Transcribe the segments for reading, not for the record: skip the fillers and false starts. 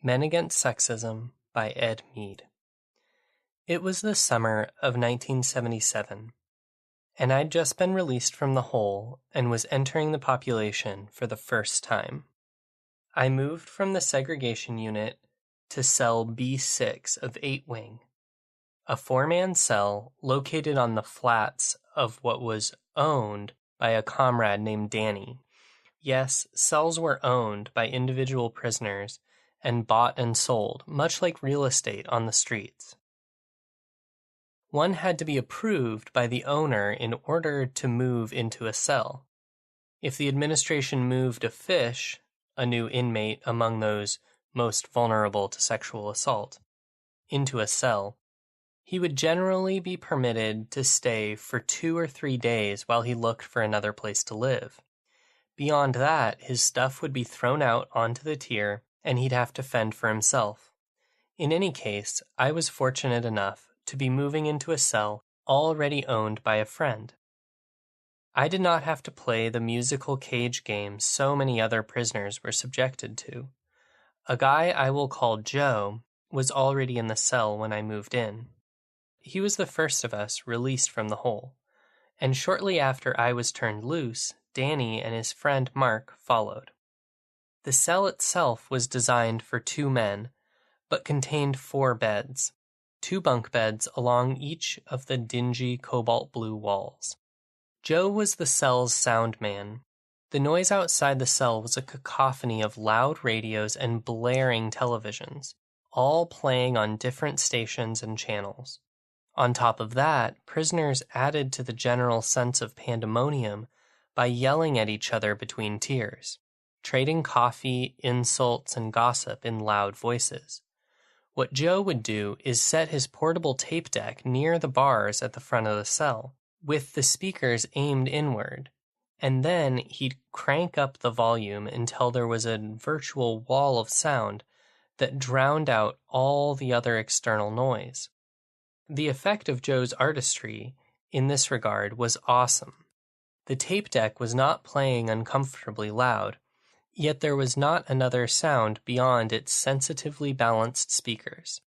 Men Against Sexism by Ed Mead. It was the summer of 1977, and I'd just been released from the hole and was entering the population for the first time. I moved from the segregation unit to cell B6 of 8 Wing, a 4-man cell located on the flats of what was owned by a comrade named Danny. Yes, cells were owned by individual prisoners and bought and sold, much like real estate on the streets. One had to be approved by the owner in order to move into a cell. If the administration moved a fish, a new inmate among those most vulnerable to sexual assault, into a cell, he would generally be permitted to stay for 2 or 3 days while he looked for another place to live. Beyond that, his stuff would be thrown out onto the tier, and he'd have to fend for himself. In any case, I was fortunate enough to be moving into a cell already owned by a friend. I did not have to play the musical cage game so many other prisoners were subjected to. A guy I will call Joe was already in the cell when I moved in. He was the first of us released from the hole, and shortly after I was turned loose, Danny and his friend Mark followed. The cell itself was designed for 2 men, but contained 4 beds, 2 bunk beds along each of the dingy cobalt blue walls. Joe was the cell's sound man. The noise outside the cell was a cacophony of loud radios and blaring televisions, all playing on different stations and channels. On top of that, prisoners added to the general sense of pandemonium by yelling at each other between tiers, trading coffee, insults, and gossip in loud voices. What Joe would do is set his portable tape deck near the bars at the front of the cell, with the speakers aimed inward, and then he'd crank up the volume until there was a virtual wall of sound that drowned out all the other external noise. The effect of Joe's artistry in this regard was awesome. The tape deck was not playing uncomfortably loud, yet there was not another sound beyond its sensitively balanced speakers.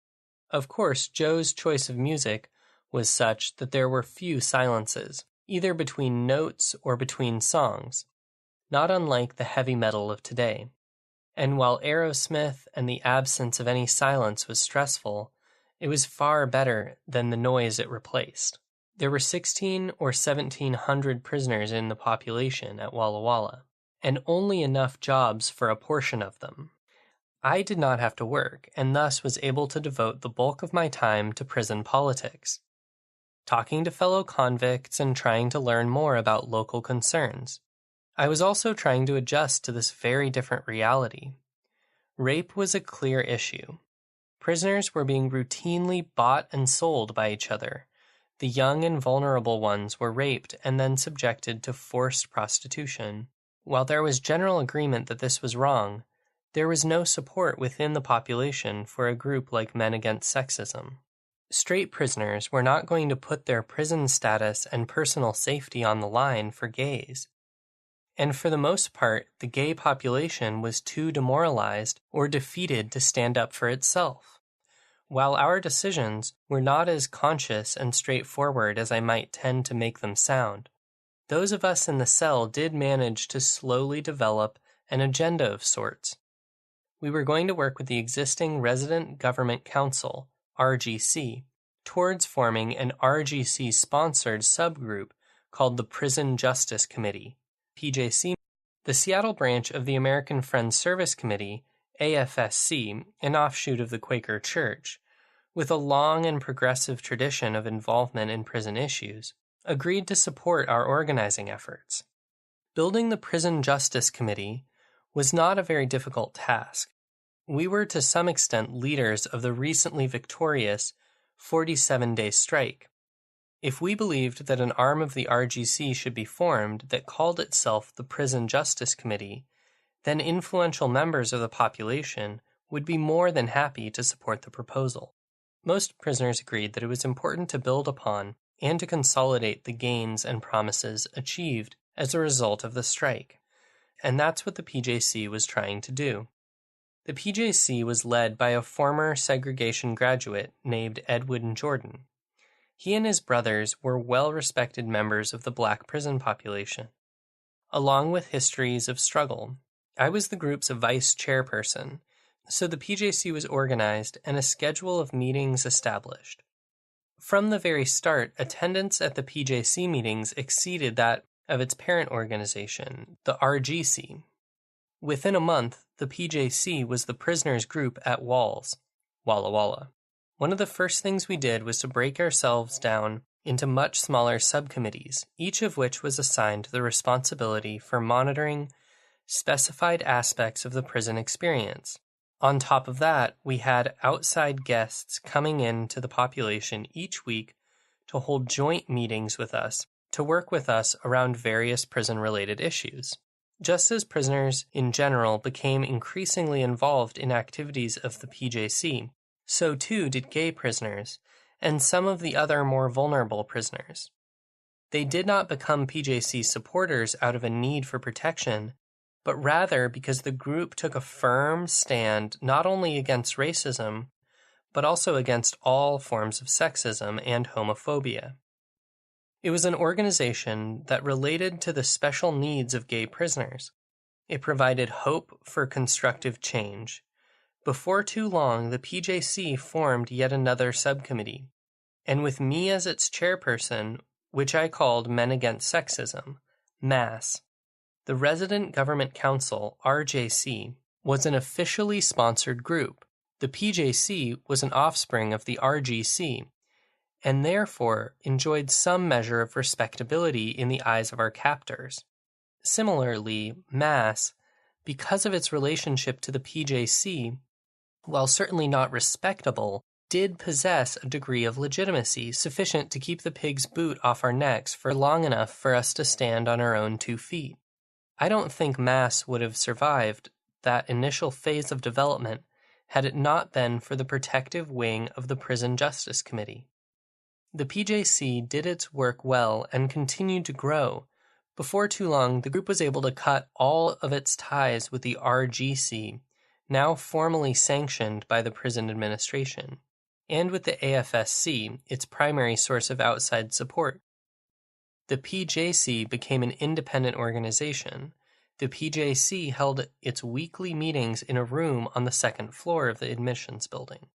Of course, Joe's choice of music was such that there were few silences, either between notes or between songs, not unlike the heavy metal of today. And while Aerosmith and the absence of any silence was stressful, it was far better than the noise it replaced. There were 1,600 or 1,700 prisoners in the population at Walla Walla, and only enough jobs for a portion of them. I did not have to work, and thus was able to devote the bulk of my time to prison politics, talking to fellow convicts and trying to learn more about local concerns. I was also trying to adjust to this very different reality. Rape was a clear issue. Prisoners were being routinely bought and sold by each other. The young and vulnerable ones were raped and then subjected to forced prostitution. While there was general agreement that this was wrong, there was no support within the population for a group like Men Against Sexism. Straight prisoners were not going to put their prison status and personal safety on the line for gays. And for the most part, the gay population was too demoralized or defeated to stand up for itself. While our decisions were not as conscious and straightforward as I might tend to make them sound, those of us in the cell did manage to slowly develop an agenda of sorts. We were going to work with the existing Resident Government Council, RGC, towards forming an RGC-sponsored subgroup called the Prison Justice Committee, PJC, the Seattle branch of the American Friends Service Committee, AFSC, an offshoot of the Quaker Church, with a long and progressive tradition of involvement in prison issues, agreed to support our organizing efforts. Building the Prison Justice Committee was not a very difficult task. We were to some extent leaders of the recently victorious 47-day strike. If we believed that an arm of the RGC should be formed that called itself the Prison Justice Committee, then influential members of the population would be more than happy to support the proposal. Most prisoners agreed that it was important to build upon and to consolidate the gains and promises achieved as a result of the strike, and that's what the PJC was trying to do. The PJC was led by a former segregation graduate named Edwin Jordan. He and his brothers were well-respected members of the Black prison population. Along with histories of struggle, I was the group's vice chairperson, so the PJC was organized and a schedule of meetings established. From the very start, attendance at the PJC meetings exceeded that of its parent organization, the RGC. Within a month, the PJC was the prisoners' group at Walls, Walla Walla. One of the first things we did was to break ourselves down into much smaller subcommittees, each of which was assigned the responsibility for monitoring specified aspects of the prison experience. On top of that, we had outside guests coming in to the population each week to hold joint meetings with us, to work with us around various prison-related issues. Just as prisoners in general became increasingly involved in activities of the PJC, so too did gay prisoners, and some of the other more vulnerable prisoners. They did not become PJC supporters out of a need for protection, but rather because the group took a firm stand not only against racism, but also against all forms of sexism and homophobia. It was an organization that related to the special needs of gay prisoners. It provided hope for constructive change. Before too long, the PJC formed yet another subcommittee, and with me as its chairperson, which I called Men Against Sexism, MASS. The Resident Government Council, RJC, was an officially sponsored group. The PJC was an offspring of the RGC, and therefore enjoyed some measure of respectability in the eyes of our captors. Similarly, MASS, because of its relationship to the PJC, while certainly not respectable, did possess a degree of legitimacy sufficient to keep the pig's boot off our necks for long enough for us to stand on our own 2 feet. I don't think MASS would have survived that initial phase of development had it not been for the protective wing of the Prison Justice Committee. The PJC did its work well and continued to grow. Before too long, the group was able to cut all of its ties with the RGC, now formally sanctioned by the prison administration, and with the AFSC, its primary source of outside support. The PJC became an independent organization. The PJC held its weekly meetings in a room on the second floor of the admissions building.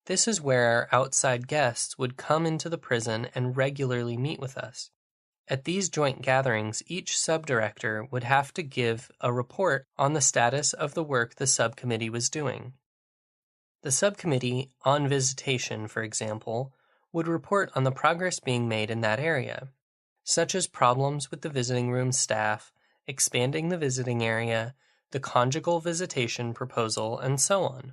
This is where our outside guests would come into the prison and regularly meet with us. At these joint gatherings, each subdirector would have to give a report on the status of the work the subcommittee was doing. The subcommittee on visitation, for example, would report on the progress being made in that area, such as problems with the visiting room staff, expanding the visiting area, the conjugal visitation proposal, and so on.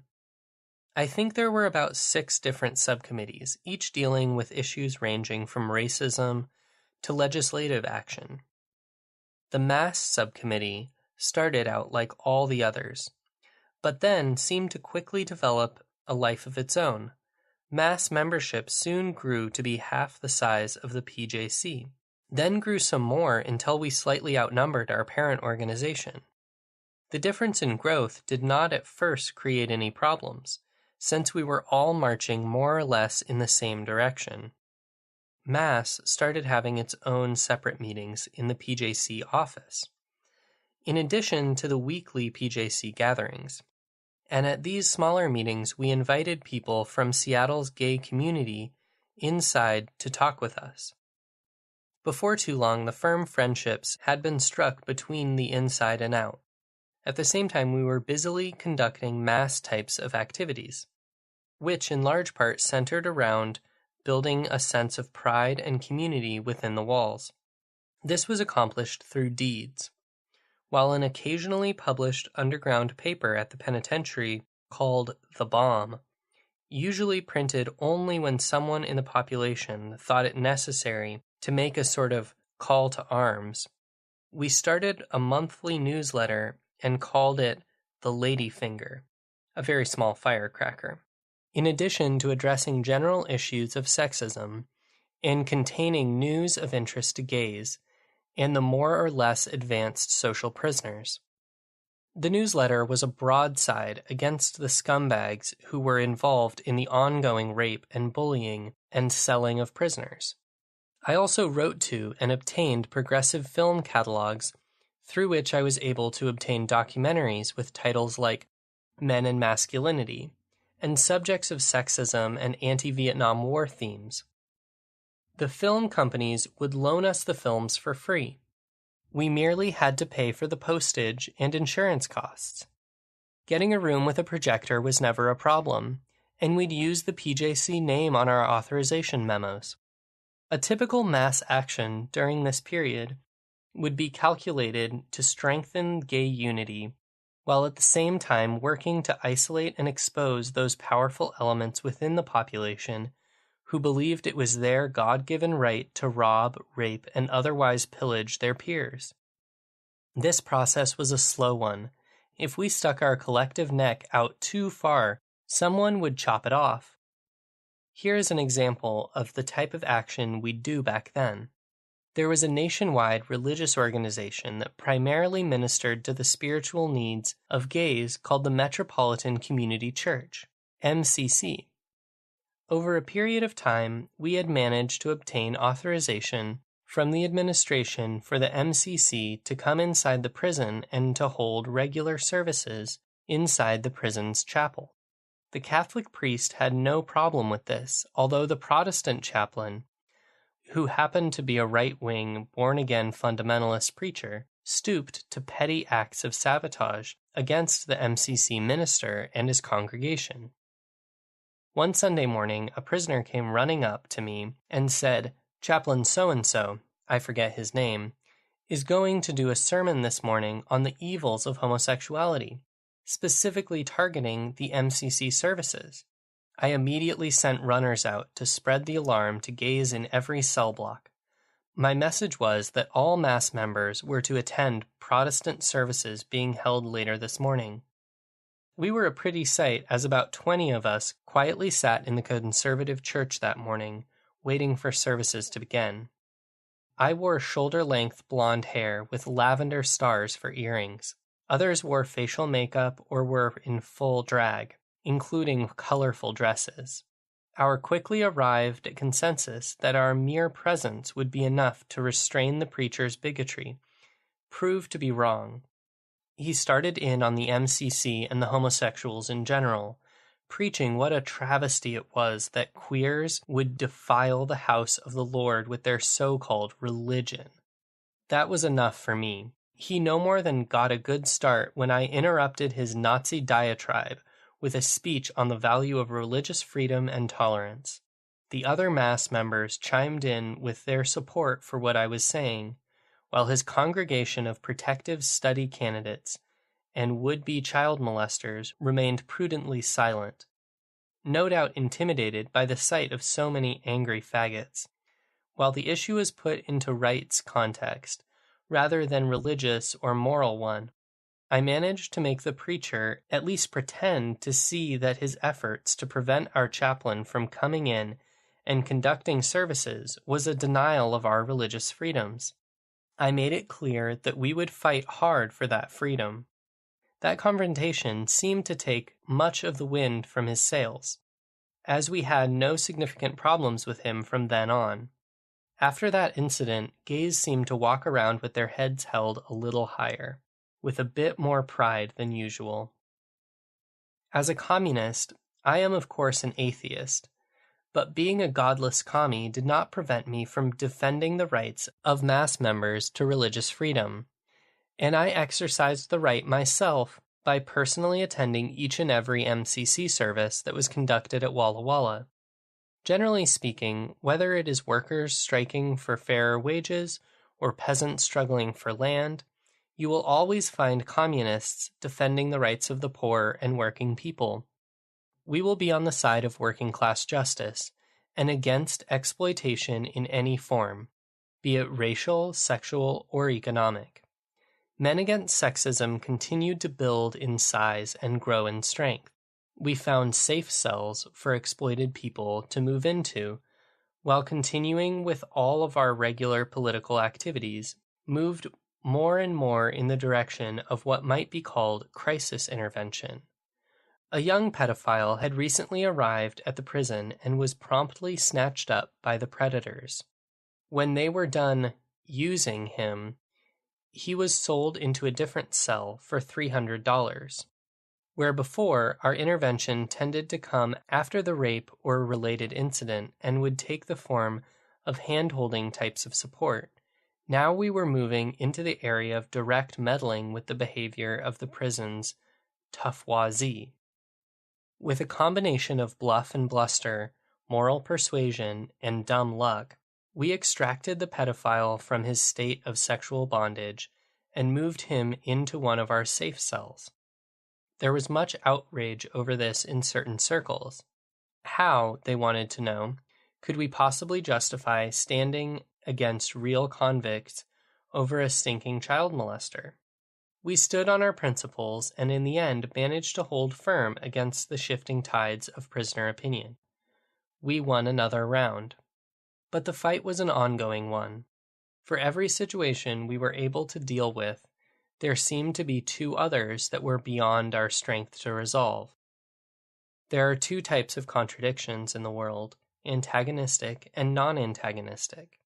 I think there were about 6 different subcommittees, each dealing with issues ranging from racism to legislative action. The MASS subcommittee started out like all the others, but then seemed to quickly develop a life of its own. MASS membership soon grew to be half the size of the PJC, then grew some more until we slightly outnumbered our parent organization. The difference in growth did not at first create any problems, since we were all marching more or less in the same direction. MASS started having its own separate meetings in the PJC office, in addition to the weekly PJC gatherings. And at these smaller meetings, we invited people from Seattle's gay community inside to talk with us. Before too long, the firm friendships had been struck between the inside and out. At the same time, we were busily conducting MASS types of activities, which in large part centered around building a sense of pride and community within the walls. This was accomplished through deeds. While an occasionally published underground paper at the penitentiary called The Bomb, usually printed only when someone in the population thought it necessary to make a sort of call to arms, we started a monthly newsletter and called it The Lady Finger, a very small firecracker. In addition to addressing general issues of sexism and containing news of interest to gays and the more or less advanced social prisoners. The newsletter was a broadside against the scumbags who were involved in the ongoing rape and bullying and selling of prisoners. I also wrote to and obtained progressive film catalogs through which I was able to obtain documentaries with titles like Men and Masculinity and subjects of sexism and anti-Vietnam War themes. The film companies would loan us the films for free. We merely had to pay for the postage and insurance costs. Getting a room with a projector was never a problem, and we'd use the PJC name on our authorization memos. A typical mass action during this period would be calculated to strengthen gay unity, while at the same time working to isolate and expose those powerful elements within the population who believed it was their God-given right to rob, rape, and otherwise pillage their peers. This process was a slow one. If we stuck our collective neck out too far, someone would chop it off. Here is an example of the type of action we'd do back then. There was a nationwide religious organization that primarily ministered to the spiritual needs of gays called the Metropolitan Community Church, MCC. Over a period of time, we had managed to obtain authorization from the administration for the MCC to come inside the prison and to hold regular services inside the prison's chapel. The Catholic priest had no problem with this, although the Protestant chaplain, who happened to be a right-wing, born-again fundamentalist preacher, stooped to petty acts of sabotage against the MCC minister and his congregation. One Sunday morning, a prisoner came running up to me and said, "Chaplain so-and-so, I forget his name, is going to do a sermon this morning on the evils of homosexuality, specifically targeting the MCC services." I immediately sent runners out to spread the alarm to gays in every cell block. My message was that all mass members were to attend Protestant services being held later this morning. We were a pretty sight, as about 20 of us quietly sat in the conservative church that morning, waiting for services to begin. I wore shoulder-length blonde hair with lavender stars for earrings. Others wore facial makeup or were in full drag, including colorful dresses. Our quickly arrived at consensus that our mere presence would be enough to restrain the preacher's bigotry proved to be wrong. He started in on the MCC and the homosexuals in general, preaching what a travesty it was that queers would defile the house of the Lord with their so-called religion. That was enough for me. He no more than got a good start when I interrupted his Nazi diatribe with a speech on the value of religious freedom and tolerance. The other mass members chimed in with their support for what I was saying, while his congregation of protective study candidates and would-be child molesters remained prudently silent, no doubt intimidated by the sight of so many angry faggots. While the issue is put into rights context, rather than religious or moral one, I managed to make the preacher at least pretend to see that his efforts to prevent our chaplain from coming in and conducting services was a denial of our religious freedoms. I made it clear that we would fight hard for that freedom. That confrontation seemed to take much of the wind from his sails, as we had no significant problems with him from then on. After that incident, gays seemed to walk around with their heads held a little higher, with a bit more pride than usual. As a communist, I am of course an atheist, but being a godless commie did not prevent me from defending the rights of mass members to religious freedom, and I exercised the right myself by personally attending each and every MCC service that was conducted at Walla Walla. Generally speaking, whether it is workers striking for fairer wages or peasants struggling for land, you will always find communists defending the rights of the poor and working people. We will be on the side of working-class justice and against exploitation in any form, be it racial, sexual, or economic. Men Against Sexism continued to build in size and grow in strength. We found safe cells for exploited people to move into, while continuing with all of our regular political activities, moved more and more in the direction of what might be called crisis intervention. A young pedophile had recently arrived at the prison and was promptly snatched up by the predators. When they were done using him, he was sold into a different cell for $300, where before our intervention tended to come after the rape or related incident and would take the form of hand-holding types of support. Now we were moving into the area of direct meddling with the behavior of the prison's toughwazi. With a combination of bluff and bluster, moral persuasion, and dumb luck, we extracted the pedophile from his state of sexual bondage and moved him into one of our safe cells. There was much outrage over this in certain circles. How, they wanted to know, could we possibly justify standing against real convicts over a stinking child molester? We stood on our principles and in the end managed to hold firm against the shifting tides of prisoner opinion. We won another round. But the fight was an ongoing one. For every situation we were able to deal with, there seemed to be two others that were beyond our strength to resolve. There are two types of contradictions in the world, antagonistic and non-antagonistic.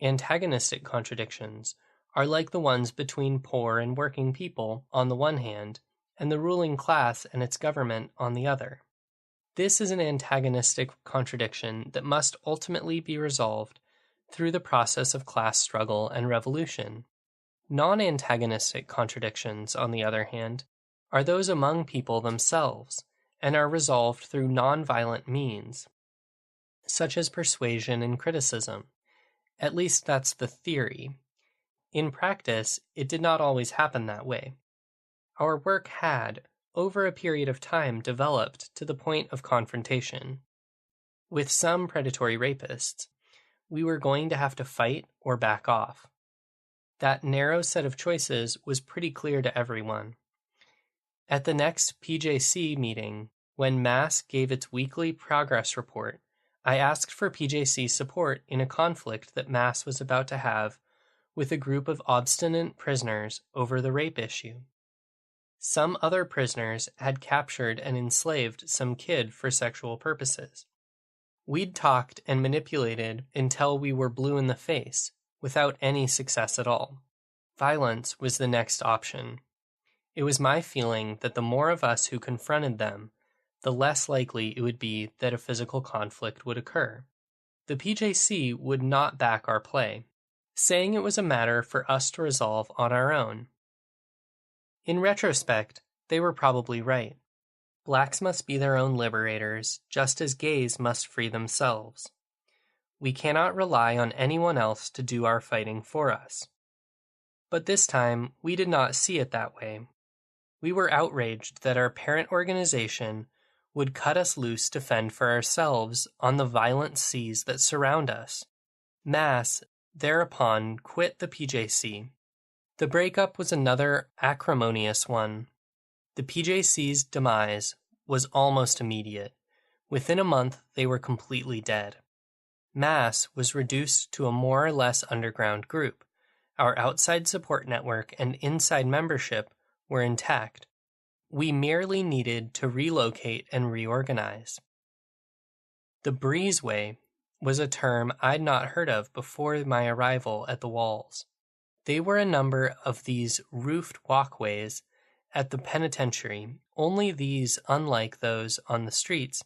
Antagonistic contradictions are like the ones between poor and working people on the one hand, and the ruling class and its government on the other. This is an antagonistic contradiction that must ultimately be resolved through the process of class struggle and revolution. Non-antagonistic contradictions, on the other hand, are those among people themselves, and are resolved through non-violent means, such as persuasion and criticism. At least that's the theory. In practice, it did not always happen that way. Our work had, over a period of time, developed to the point of confrontation. With some predatory rapists, we were going to have to fight or back off. That narrow set of choices was pretty clear to everyone. At the next PJC meeting, when MASS gave its weekly progress report, I asked for PJC support in a conflict that MASS was about to have with a group of obstinate prisoners over the rape issue. Some other prisoners had captured and enslaved some kid for sexual purposes. We'd talked and manipulated until we were blue in the face, without any success at all. Violence was the next option. It was my feeling that the more of us who confronted them, the less likely it would be that a physical conflict would occur. The PJC would not back our play, saying it was a matter for us to resolve on our own. In retrospect, they were probably right. Blacks must be their own liberators, just as gays must free themselves. We cannot rely on anyone else to do our fighting for us. But this time, we did not see it that way. We were outraged that our parent organization would cut us loose to fend for ourselves on the violent seas that surround us. MASS thereupon quit the PJC. The breakup was another acrimonious one. The PJC's demise was almost immediate. Within a month, they were completely dead. MASS was reduced to a more or less underground group. Our outside support network and inside membership were intact. We merely needed to relocate and reorganize. The breezeway was a term I'd not heard of before my arrival at the walls. They were a number of these roofed walkways at the penitentiary, only these, unlike those on the streets,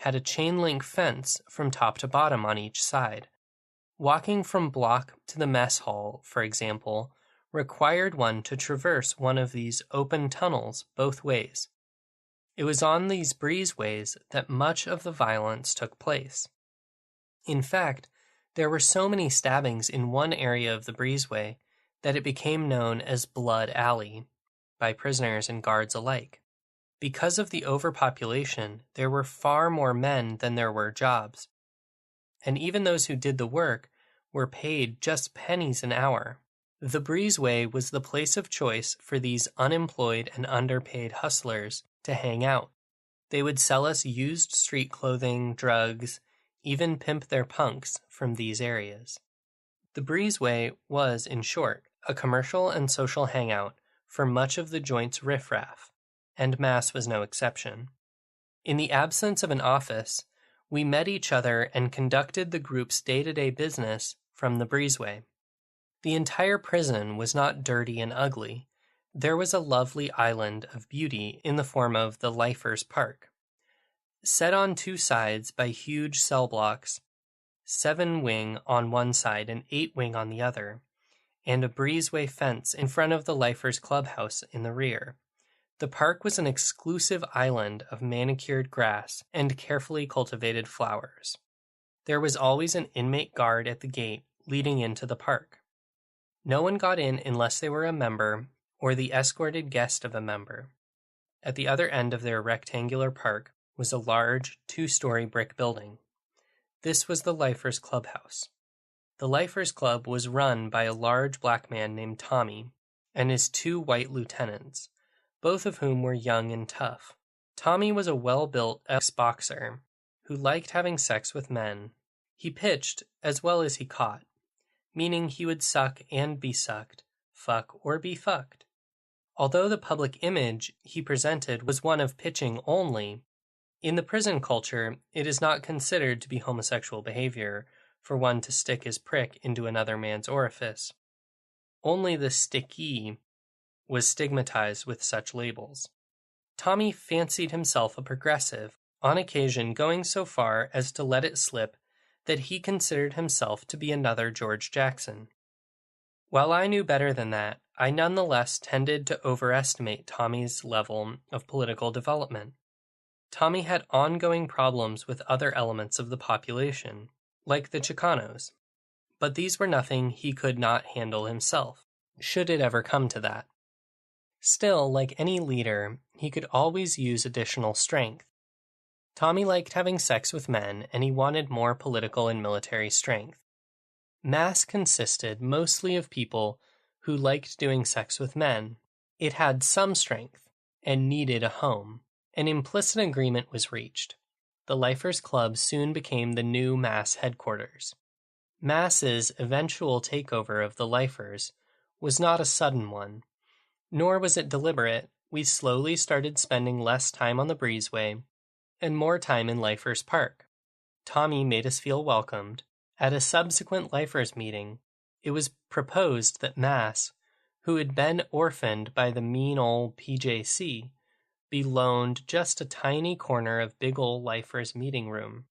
had a chain-link fence from top to bottom on each side. Walking from block to the mess hall, for example, required one to traverse one of these open tunnels both ways. It was on these breezeways that much of the violence took place. In fact, there were so many stabbings in one area of the breezeway that it became known as Blood Alley by prisoners and guards alike. Because of the overpopulation, there were far more men than there were jobs. And even those who did the work were paid just pennies an hour. The breezeway was the place of choice for these unemployed and underpaid hustlers to hang out. They would sell us used street clothing, drugs, even pimp their punks from these areas. The breezeway was, in short, a commercial and social hangout for much of the joint's riffraff, and Mass was no exception. In the absence of an office, we met each other and conducted the group's day-to-day business from the breezeway. The entire prison was not dirty and ugly. There was a lovely island of beauty in the form of the Lifers' Park. Set on two sides by huge cell blocks, 7-wing on one side and 8-wing on the other, and a breezeway fence in front of the Lifers' clubhouse in the rear. The park was an exclusive island of manicured grass and carefully cultivated flowers. There was always an inmate guard at the gate leading into the park. No one got in unless they were a member or the escorted guest of a member. At the other end of their rectangular park was a large 2-story brick building. This was the Lifers' Clubhouse. The Lifers' Club was run by a large black man named Tommy and his 2 white lieutenants, both of whom were young and tough. Tommy was a well-built ex-boxer who liked having sex with men. He pitched as well as he caught, meaning he would suck and be sucked, fuck or be fucked. Although the public image he presented was one of pitching only, in the prison culture it is not considered to be homosexual behavior for one to stick his prick into another man's orifice. Only the stickee was stigmatized with such labels. Tommy fancied himself a progressive, on occasion going so far as to let it slip that he considered himself to be another George Jackson. While I knew better than that, I nonetheless tended to overestimate Tommy's level of political development. Tommy had ongoing problems with other elements of the population, like the Chicanos, but these were nothing he could not handle himself, should it ever come to that. Still, like any leader, he could always use additional strength. Tommy liked having sex with men, and he wanted more political and military strength. Mass consisted mostly of people who liked doing sex with men. It had some strength, and needed a home. An implicit agreement was reached. The Lifers' Club soon became the new Mass headquarters. Mass's eventual takeover of the Lifers was not a sudden one. Nor was it deliberate. We slowly started spending less time on the breezeway and more time in Lifers' Park. Tommy made us feel welcomed. At a subsequent Lifers meeting, it was proposed that Mass, who had been orphaned by the mean old PJC, be loaned just a tiny corner of big ol' Lifers meeting room.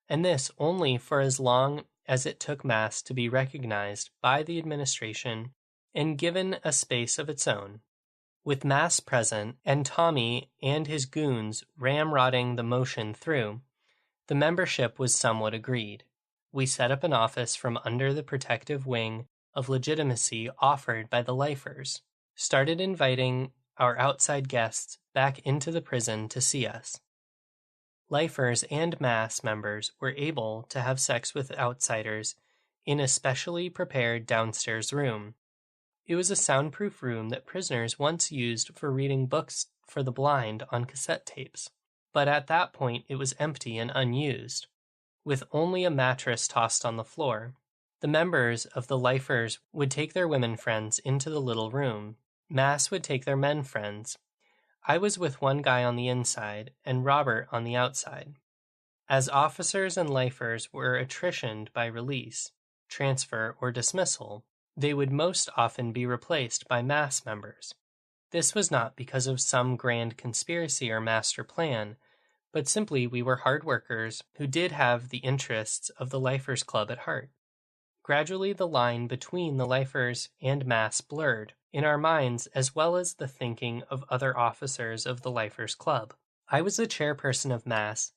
And this only for as long as it took Mass to be recognized by the administration and given a space of its own. With Mass present and Tommy and his goons ramrodding the motion through, the membership was somewhat agreed. We set up an office from under the protective wing of legitimacy offered by the Lifers, started inviting our outside guests back into the prison to see us. Lifers and Mass members were able to have sex with outsiders in a specially prepared downstairs room. It was a soundproof room that prisoners once used for reading books for the blind on cassette tapes, but at that point it was empty and unused, with only a mattress tossed on the floor. The members of the Lifers would take their women friends into the little room. Mass would take their men friends. I was with one guy on the inside and Robert on the outside. As officers and Lifers were attritioned by release, transfer, or dismissal, they would most often be replaced by Mass members. This was not because of some grand conspiracy or master plan, but simply we were hard workers who did have the interests of the Lifers' Club at heart. Gradually the line between the Lifers and Mass blurred, in our minds as well as the thinking of other officers of the Lifers' Club. I was the chairperson of Mass,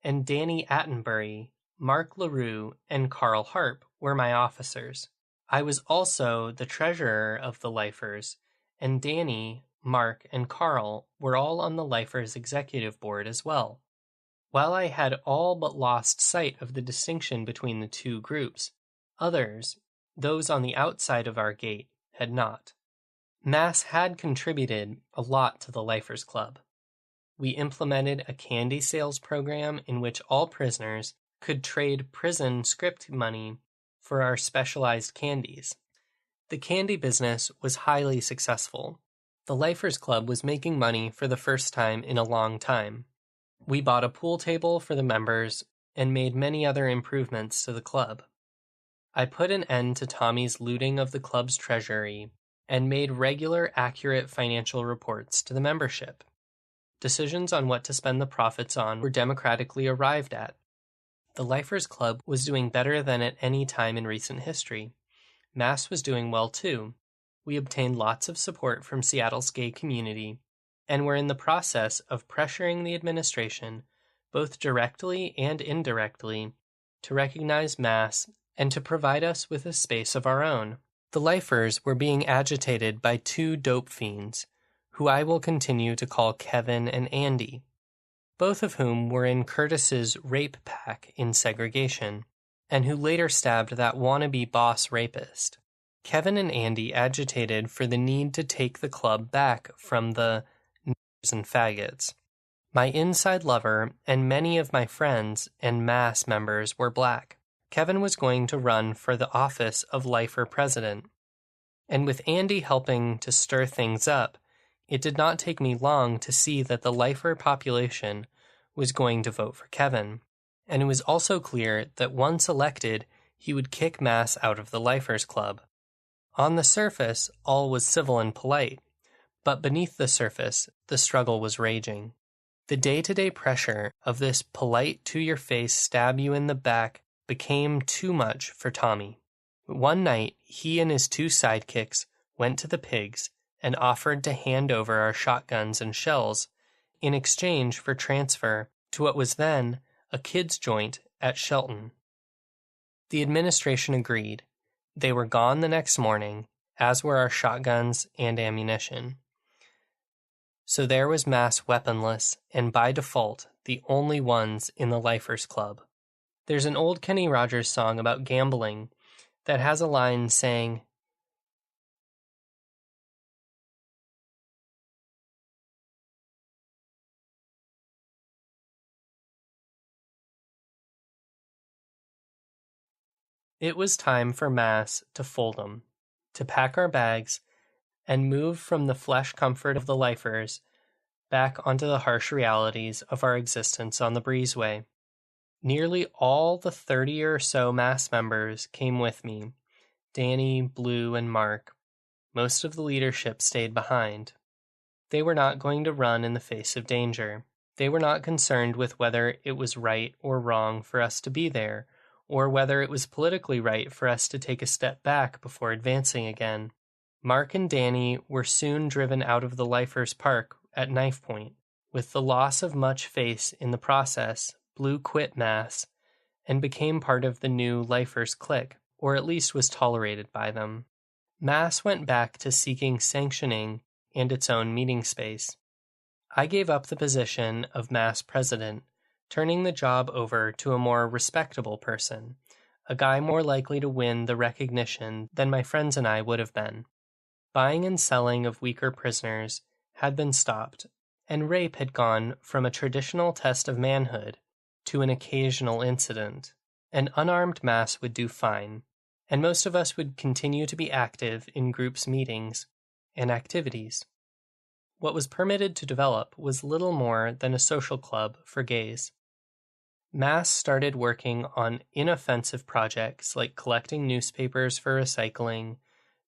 and Danny Attenbury, Mark LaRue, and Carl Harp were my officers. I was also the treasurer of the Lifers, and Danny, Mark, and Carl were all on the Lifers executive board as well. While I had all but lost sight of the distinction between the two groups, others, those on the outside of our gate, had not. Mass had contributed a lot to the Lifers' Club. We implemented a candy sales program in which all prisoners could trade prison script money for our specialized candies. The candy business was highly successful. The Lifers Club was making money for the first time in a long time. We bought a pool table for the members and made many other improvements to the club. I put an end to Tommy's looting of the club's treasury and made regular, accurate financial reports to the membership. Decisions on what to spend the profits on were democratically arrived at. The Lifers Club was doing better than at any time in recent history. Mass was doing well too. We obtained lots of support from Seattle's gay community and were in the process of pressuring the administration, both directly and indirectly, to recognize Mass and to provide us with a space of our own. The Lifers were being agitated by two dope fiends, who I will continue to call Kevin and Andy, both of whom were in Curtis's rape pack in segregation, and who later stabbed that wannabe boss rapist. Kevin and Andy agitated for the need to take the club back from the niggers and faggots. My inside lover and many of my friends and Mass members were black. Kevin was going to run for the office of Lifer president. And with Andy helping to stir things up, it did not take me long to see that the Lifer population was going to vote for Kevin. And it was also clear that once elected, he would kick Mass out of the Lifers Club. On the surface, all was civil and polite, but beneath the surface, the struggle was raging. The day-to-day pressure of this polite to-your-face stab you in the back became too much for Tommy. One night, he and his two sidekicks went to the pigs and offered to hand over our shotguns and shells in exchange for transfer to what was then a kids' joint at Shelton. The administration agreed. They were gone the next morning, as were our shotguns and ammunition. So there was Mass weaponless, and by default, the only ones in the Lifers Club. There's an old Kenny Rogers song about gambling that has a line saying, "It was time for Mass to fold 'em, to pack our bags, and move from the flesh comfort of the Lifers back onto the harsh realities of our existence on the breezeway. Nearly all the 30 or so Mass members came with me, Danny, Blue, and Mark. Most of the leadership stayed behind. They were not going to run in the face of danger. They were not concerned with whether it was right or wrong for us to be there, or whether it was politically right for us to take a step back before advancing again. Mark and Danny were soon driven out of the Lifers Park at knife point. With the loss of much face in the process, Blue quit Mass and became part of the new Lifers clique, or at least was tolerated by them. Mass went back to seeking sanctioning and its own meeting space. I gave up the position of Mass president, turning the job over to a more respectable person, a guy more likely to win the recognition than my friends and I would have been. Buying and selling of weaker prisoners had been stopped, and rape had gone from a traditional test of manhood to an occasional incident. An unarmed Mass would do fine, and most of us would continue to be active in groups' meetings and activities. What was permitted to develop was little more than a social club for gays. Mass started working on inoffensive projects like collecting newspapers for recycling,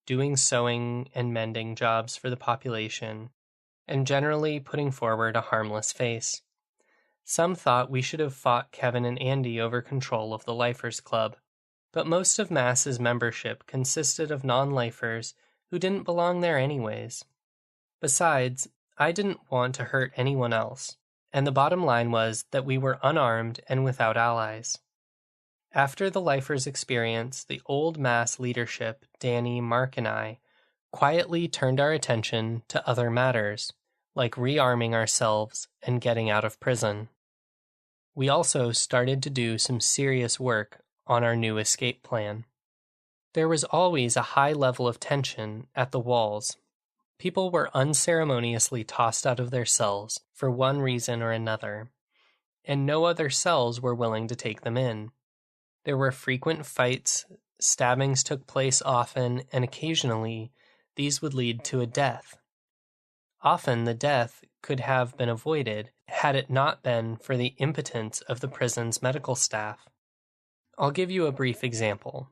doing sewing and mending jobs for the population, and generally putting forward a harmless face. Some thought we should have fought Kevin and Andy over control of the Lifers Club, but most of Mass's membership consisted of non-lifers who didn't belong there anyways. Besides, I didn't want to hurt anyone else, and the bottom line was that we were unarmed and without allies. After the Lifers experience, the old Mass leadership, Danny, Mark, and I, quietly turned our attention to other matters, like rearming ourselves and getting out of prison. We also started to do some serious work on our new escape plan. There was always a high level of tension at the walls. People were unceremoniously tossed out of their cells for one reason or another, and no other cells were willing to take them in. There were frequent fights, stabbings took place often, and occasionally these would lead to a death. Often the death could have been avoided had it not been for the impotence of the prison's medical staff. I'll give you a brief example.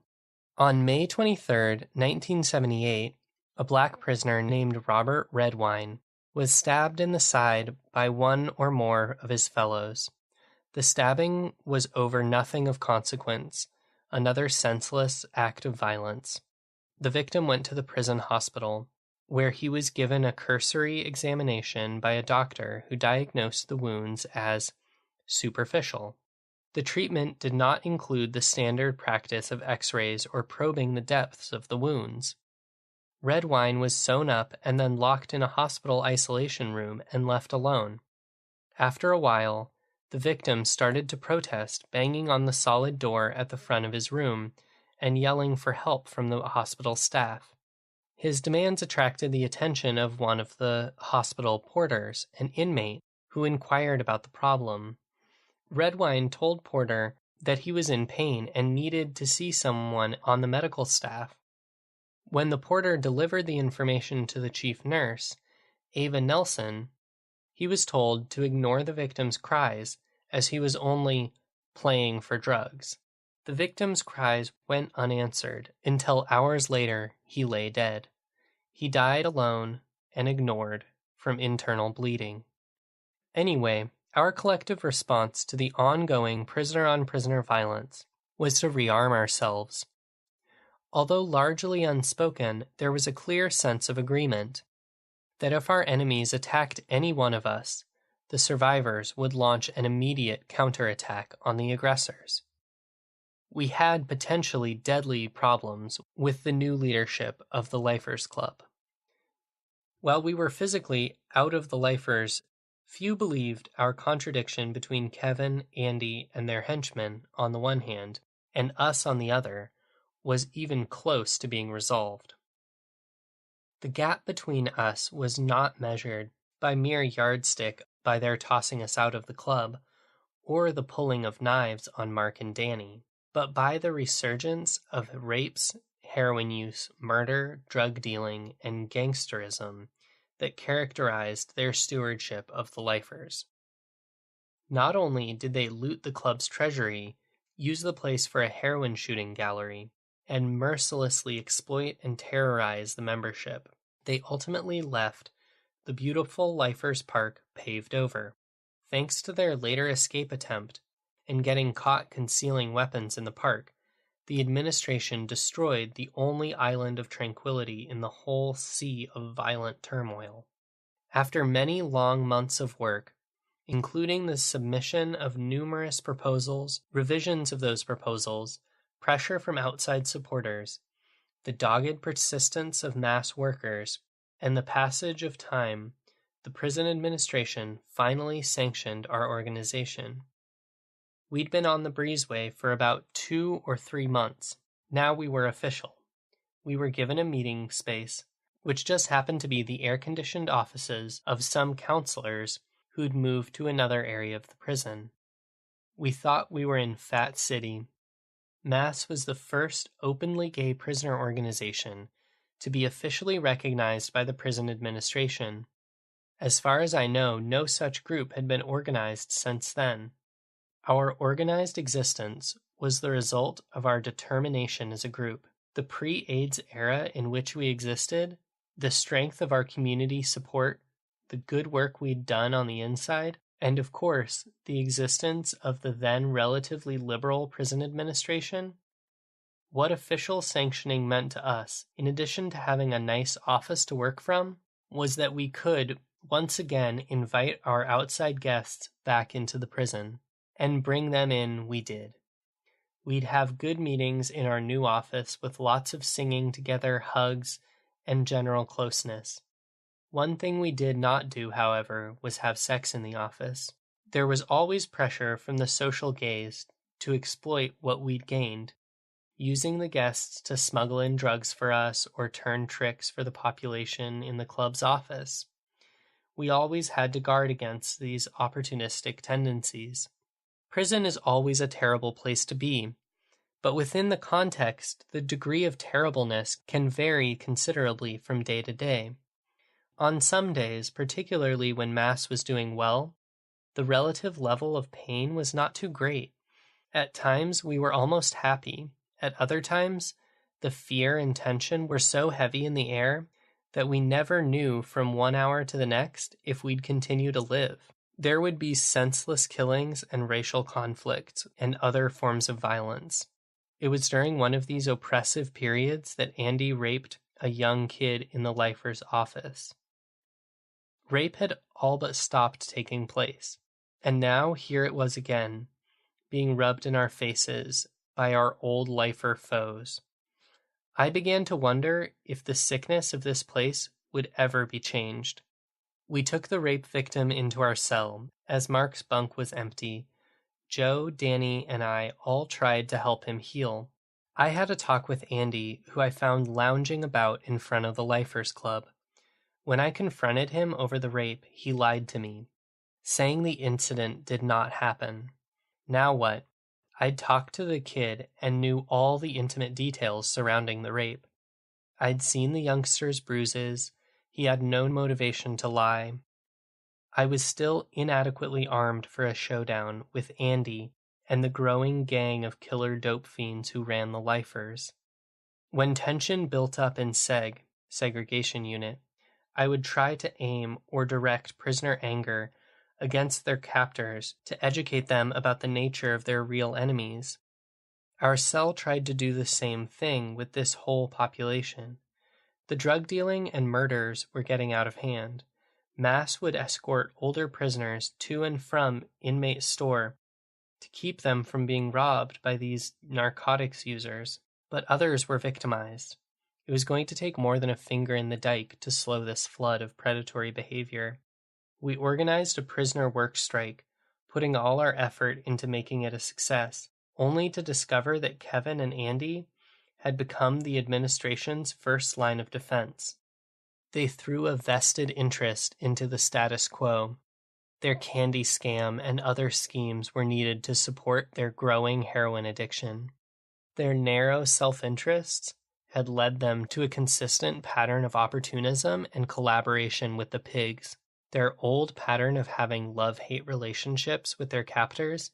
On May 23, 1978, a black prisoner named Robert Redwine was stabbed in the side by one or more of his fellows. The stabbing was over nothing of consequence, another senseless act of violence. The victim went to the prison hospital, where he was given a cursory examination by a doctor who diagnosed the wounds as superficial. The treatment did not include the standard practice of x-rays or probing the depths of the wounds. Redwine was sewn up and then locked in a hospital isolation room and left alone. After a while, the victim started to protest, banging on the solid door at the front of his room and yelling for help from the hospital staff. His demands attracted the attention of one of the hospital porters, an inmate, who inquired about the problem. Redwine told Porter that he was in pain and needed to see someone on the medical staff. When the porter delivered the information to the chief nurse, Ava Nelson, he was told to ignore the victim's cries as he was only playing for drugs. The victim's cries went unanswered until hours later he lay dead. He died alone and ignored from internal bleeding. Anyway, our collective response to the ongoing prisoner-on-prisoner violence was to rearm ourselves. Although largely unspoken, there was a clear sense of agreement that if our enemies attacked any one of us, the survivors would launch an immediate counterattack on the aggressors. We had potentially deadly problems with the new leadership of the Lifers Club. While we were physically out of the Lifers, few believed our contradiction between Kevin, Andy, and their henchmen on the one hand, and us on the other, was even close to being resolved. The gap between us was not measured by mere yardstick by their tossing us out of the club, or the pulling of knives on Mark and Danny, but by the resurgence of rapes, heroin use, murder, drug dealing, and gangsterism that characterized their stewardship of the Lifers. Not only did they loot the club's treasury, use the place for a heroin shooting gallery, and mercilessly exploit and terrorize the membership, they ultimately left the beautiful Lifers Park paved over. Thanks to their later escape attempt and getting caught concealing weapons in the park, the administration destroyed the only island of tranquility in the whole sea of violent turmoil. After many long months of work, including the submission of numerous proposals, revisions of those proposals, pressure from outside supporters, the dogged persistence of mass workers, and the passage of time, the prison administration finally sanctioned our organization. We'd been on the breezeway for about 2 or 3 months. Now we were official. We were given a meeting space, which just happened to be the air-conditioned offices of some counselors who'd moved to another area of the prison. We thought we were in Fat City. MASS was the first openly gay prisoner organization to be officially recognized by the prison administration. As far as I know, no such group had been organized since then. Our organized existence was the result of our determination as a group. The pre-AIDS era in which we existed, the strength of our community support, the good work we'd done on the inside, and of course, the existence of the then relatively liberal prison administration. What official sanctioning meant to us, in addition to having a nice office to work from, was that we could, once again, invite our outside guests back into the prison. And bring them in we did. We'd have good meetings in our new office with lots of singing together, hugs, and general closeness. One thing we did not do, however, was have sex in the office. There was always pressure from the social gaze to exploit what we'd gained, using the guests to smuggle in drugs for us or turn tricks for the population in the club's office. We always had to guard against these opportunistic tendencies. Prison is always a terrible place to be, But within the context, the degree of terribleness can vary considerably from day to day. On some days, particularly when Mass was doing well, the relative level of pain was not too great. At times, we were almost happy. At other times, the fear and tension were so heavy in the air that we never knew from 1 hour to the next if we'd continue to live. There would be senseless killings and racial conflict and other forms of violence. It was during one of these oppressive periods that Andy raped a young kid in the lifer's office. Rape had all but stopped taking place, and now here it was again, being rubbed in our faces by our old lifer foes. I began to wonder if the sickness of this place would ever be changed. We took the rape victim into our cell. As Mark's bunk was empty, Joe, Danny, and I all tried to help him heal. I had a talk with Andy, who I found lounging about in front of the Lifers Club. When I confronted him over the rape, he lied to me, saying the incident did not happen. Now what? I'd talked to the kid and knew all the intimate details surrounding the rape. I'd seen the youngster's bruises. He had no motivation to lie. I was still inadequately armed for a showdown with Andy and the growing gang of killer dope fiends who ran the Lifers. When tension built up in segregation unit, I would try to aim or direct prisoner anger against their captors to educate them about the nature of their real enemies. Our cell tried to do the same thing with this whole population. The drug dealing and murders were getting out of hand. Mass would escort older prisoners to and from inmate store to keep them from being robbed by these narcotics users, but others were victimized. It was going to take more than a finger in the dike to slow this flood of predatory behavior. We organized a prisoner work strike, putting all our effort into making it a success, only to discover that Kevin and Andy had become the administration's first line of defense. They threw a vested interest into the status quo. Their candy scam and other schemes were needed to support their growing heroin addiction. Their narrow self-interests had led them to a consistent pattern of opportunism and collaboration with the pigs. Their old pattern of having love-hate relationships with their captors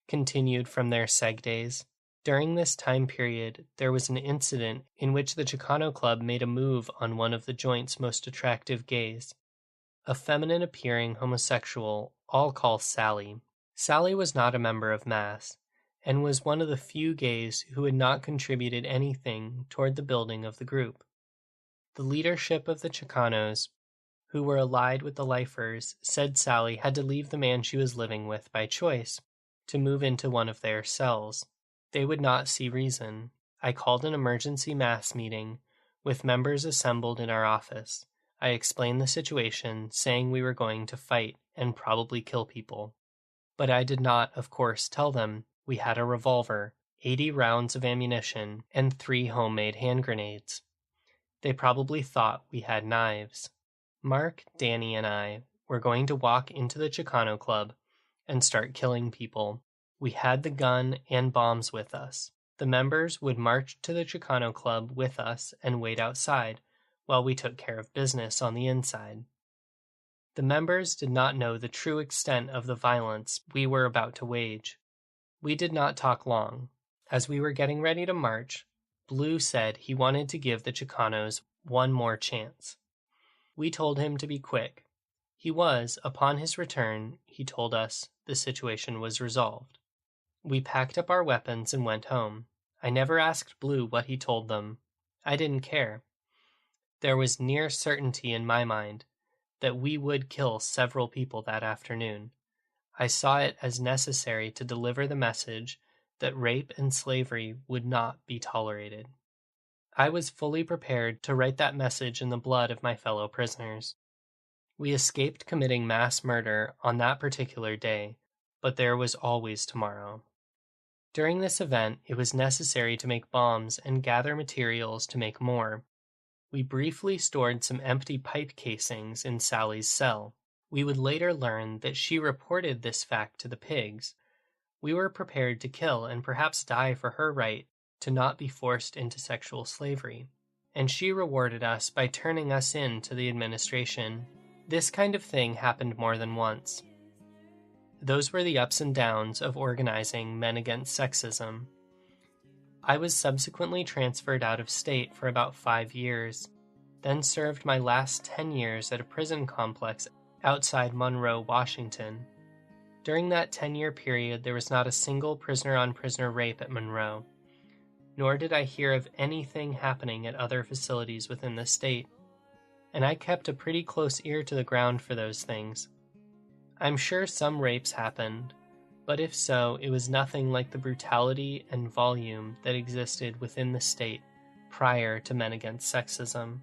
continued from their seg days. During this time period, there was an incident in which the Chicano Club made a move on one of the joint's most attractive gays, a feminine-appearing homosexual I'll call Sally. Sally was not a member of Mass, and was one of the few gays who had not contributed anything toward the building of the group. The leadership of the Chicanos, who were allied with the Lifers, said Sally had to leave the man she was living with by choice to move into one of their cells. They would not see reason. I called an emergency Mass meeting, with members assembled in our office. I explained the situation, saying we were going to fight and probably kill people. But I did not, of course, tell them we had a revolver, 80 rounds of ammunition, and 3 homemade hand grenades. They probably thought we had knives. Mark, Danny, and I were going to walk into the Chicano Club and start killing people. We had the gun and bombs with us. The members would march to the Chicano Club with us and wait outside while we took care of business on the inside. The members did not know the true extent of the violence we were about to wage. We did not talk long. As we were getting ready to march, Blue said he wanted to give the Chicanos one more chance. We told him to be quick. He was, upon his return, he told us the situation was resolved. We packed up our weapons and went home. I never asked Blue what he told them. I didn't care. There was near certainty in my mind that we would kill several people that afternoon. I saw it as necessary to deliver the message that rape and slavery would not be tolerated. I was fully prepared to write that message in the blood of my fellow prisoners. We escaped committing mass murder on that particular day, but there was always tomorrow. During this event, it was necessary to make bombs and gather materials to make more. We briefly stored some empty pipe casings in Sally's cell. We would later learn that she reported this fact to the pigs. We were prepared to kill and perhaps die for her right to not be forced into sexual slavery, and she rewarded us by turning us in to the administration. This kind of thing happened more than once. Those were the ups and downs of organizing Men Against Sexism. I was subsequently transferred out of state for about 5 years, then served my last 10 years at a prison complex outside Monroe, Washington. During that 10-year period, there was not a single prisoner-on-prisoner rape at Monroe, nor did I hear of anything happening at other facilities within the state, and I kept a pretty close ear to the ground for those things. I'm sure some rapes happened, but if so, it was nothing like the brutality and volume that existed within the state prior to Men Against Sexism.